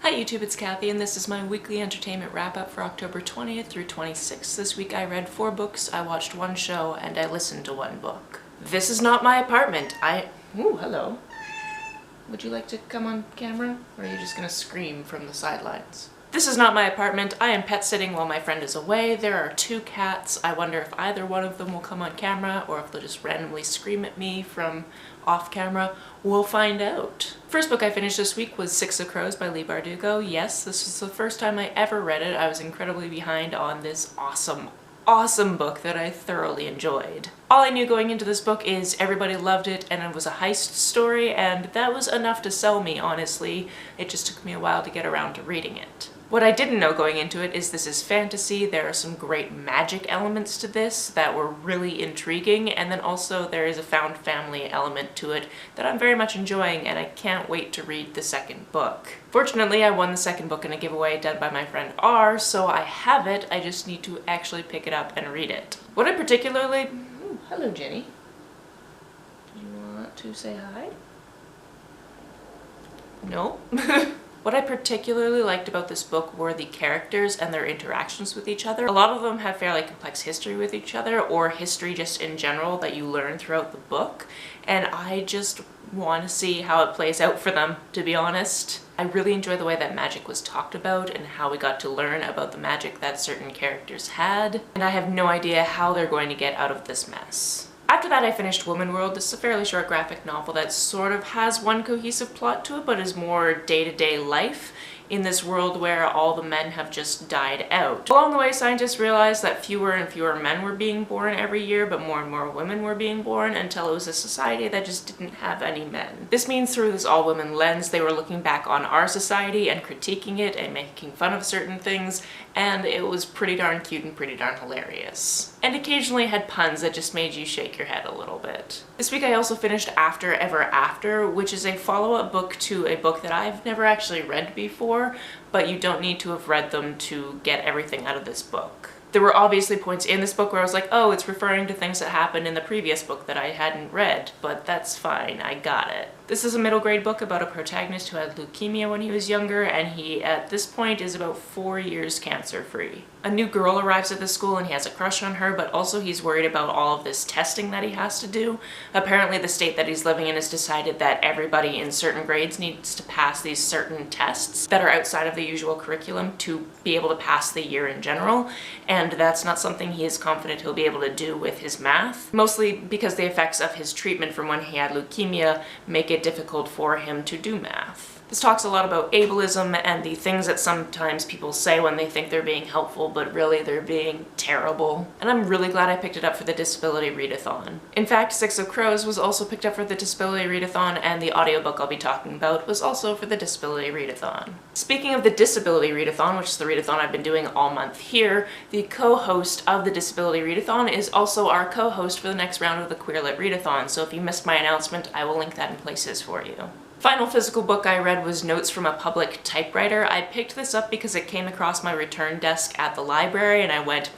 Hi YouTube, it's Kathy, and this is my weekly entertainment wrap-up for October 20th through 26th. This week I read 4 books, I watched 1 show, and I listened to 1 book. This is not my apartment. Ooh, hello. Would you like to come on camera? Or are you just gonna scream from the sidelines? This is not my apartment. I am pet sitting while my friend is away. There are 2 cats. I wonder if either one of them will come on camera or if they'll just randomly scream at me from off camera. We'll find out. First book I finished this week was 6 of Crows by Leigh Bardugo. Yes, this was the first time I ever read it. I was incredibly behind on this awesome book that I thoroughly enjoyed. All I knew going into this book is everybody loved it and it was a heist story, and that was enough to sell me, honestly. It just took me a while to get around to reading it. What I didn't know going into it is this is fantasy. There are some great magic elements to this that were really intriguing, and then also there is a found family element to it that I'm very much enjoying, and I can't wait to read the second book. Fortunately, I won the second book in a giveaway done by my friend R, so I have it. I just need to actually pick it up and read it. What I particularly... Ooh, hello Jenny. Do you want to say hi? No? What I particularly liked about this book were the characters and their interactions with each other. A lot of them have fairly complex history with each other, or history just in general that you learn throughout the book, and I just want to see how it plays out for them, to be honest. I really enjoy the way that magic was talked about and how we got to learn about the magic that certain characters had, and I have no idea how they're going to get out of this mess. After that I finished Woman World. This is a fairly short graphic novel that sort of has one cohesive plot to it, but is more day-to-day life in this world where all the men have just died out. Along the way, scientists realized that fewer and fewer men were being born every year, but more and more women were being born, until it was a society that just didn't have any men. This means through this all-women lens, they were looking back on our society and critiquing it and making fun of certain things, and it was pretty darn cute and pretty darn hilarious. And occasionally had puns that just made you shake your head a little bit. This week I also finished After Ever After, which is a follow-up book to a book that I've never actually read before, but you don't need to have read them to get everything out of this book. There were obviously points in this book where I was like, oh, it's referring to things that happened in the previous book that I hadn't read, but that's fine, I got it. This is a middle grade book about a protagonist who had leukemia when he was younger, and he, at this point, is about 4 years cancer-free. A new girl arrives at the school and he has a crush on her, but also he's worried about all of this testing that he has to do. Apparently the state that he's living in has decided that everybody in certain grades needs to pass these certain tests that are outside of the usual curriculum to be able to pass the year in general, and that's not something he is confident he'll be able to do with his math, mostly because the effects of his treatment from when he had leukemia make it difficult for him to do math. This talks a lot about ableism and the things that sometimes people say when they think they're being helpful, but really they're being terrible. And I'm really glad I picked it up for the Disability Readathon. In fact, 6 of Crows was also picked up for the Disability Readathon, and the audiobook I'll be talking about was also for the Disability Readathon. Speaking of the Disability Readathon, which is the readathon I've been doing all month here, the co-host of the Disability Readathon is also our co-host for the next round of the Queer Lit Readathon, so if you missed my announcement, I will link that in places for you. Final physical book I read was Notes from a Public Typewriter. I picked this up because it came across my return desk at the library and I went,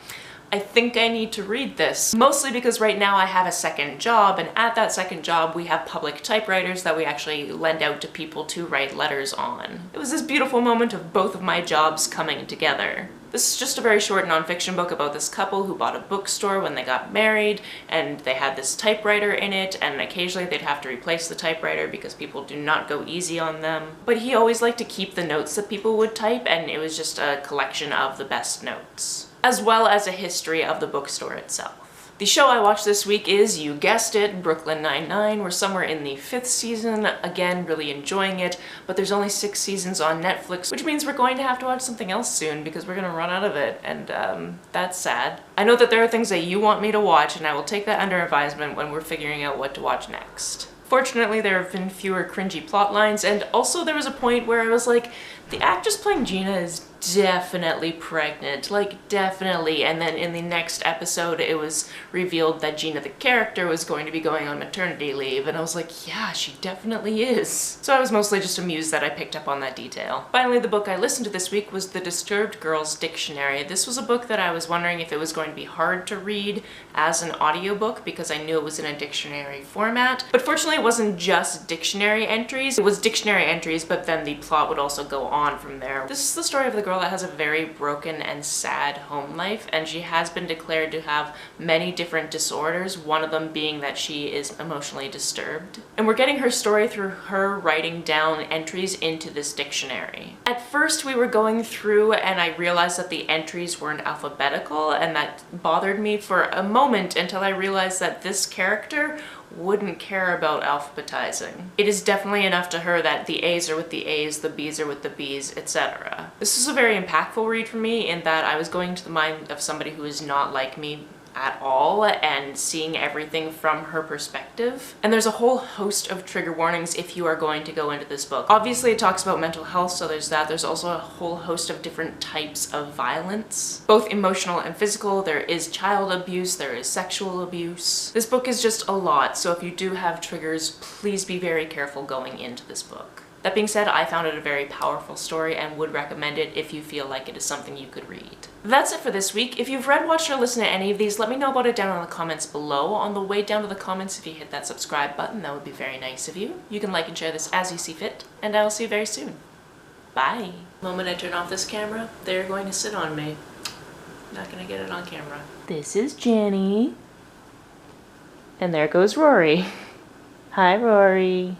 I think I need to read this. Mostly because right now I have a second job, and at that second job we have public typewriters that we actually lend out to people to write letters on. It was this beautiful moment of both of my jobs coming together. This is just a very short nonfiction book about this couple who bought a bookstore when they got married, and they had this typewriter in it, and occasionally they'd have to replace the typewriter because people do not go easy on them. But he always liked to keep the notes that people would type, and it was just a collection of the best notes, as well as a history of the bookstore itself. The show I watched this week is, you guessed it, Brooklyn Nine-Nine. We're somewhere in the 5th season, again, really enjoying it, but there's only 6 seasons on Netflix, which means we're going to have to watch something else soon because we're gonna run out of it, and that's sad. I know that there are things that you want me to watch, and I will take that under advisement when we're figuring out what to watch next. Fortunately, there have been fewer cringy plot lines, and also there was a point where I was like, the actress playing Gina is definitely pregnant, like definitely. And then in the next episode it was revealed that Gina the character was going to be going on maternity leave, and I was like, yeah, she definitely is. So I was mostly just amused that I picked up on that detail. Finally, the book I listened to this week was The Disturbed Girl's Dictionary. This was a book that I was wondering if it was going to be hard to read as an audiobook because I knew it was in a dictionary format. But fortunately it wasn't just dictionary entries. It was dictionary entries, but then the plot would also go on from there. This is the story of the girl that has a very broken and sad home life, and she has been declared to have many different disorders, one of them being that she is emotionally disturbed. And we're getting her story through her writing down entries into this dictionary. At first we were going through and I realized that the entries weren't alphabetical, and that bothered me for a moment until I realized that this character wouldn't care about alphabetizing. It is definitely enough to her that the A's are with the A's, the B's are with the B's, etc. This was a very impactful read for me in that I was going to the mind of somebody who is not like me at all and seeing everything from her perspective. And there's a whole host of trigger warnings if you are going to go into this book. Obviously it talks about mental health, so there's that. There's also a whole host of different types of violence, both emotional and physical. There is child abuse, there is sexual abuse. This book is just a lot, so if you do have triggers, please be very careful going into this book. That being said, I found it a very powerful story and would recommend it if you feel like it is something you could read. That's it for this week. If you've read, watched, or listened to any of these, let me know about it down in the comments below. On the way down to the comments, if you hit that subscribe button, that would be very nice of you. You can like and share this as you see fit, and I will see you very soon. Bye. The moment I turn off this camera, they're going to sit on me. Not gonna get it on camera. This is Jenny. And there goes Rory. Hi, Rory.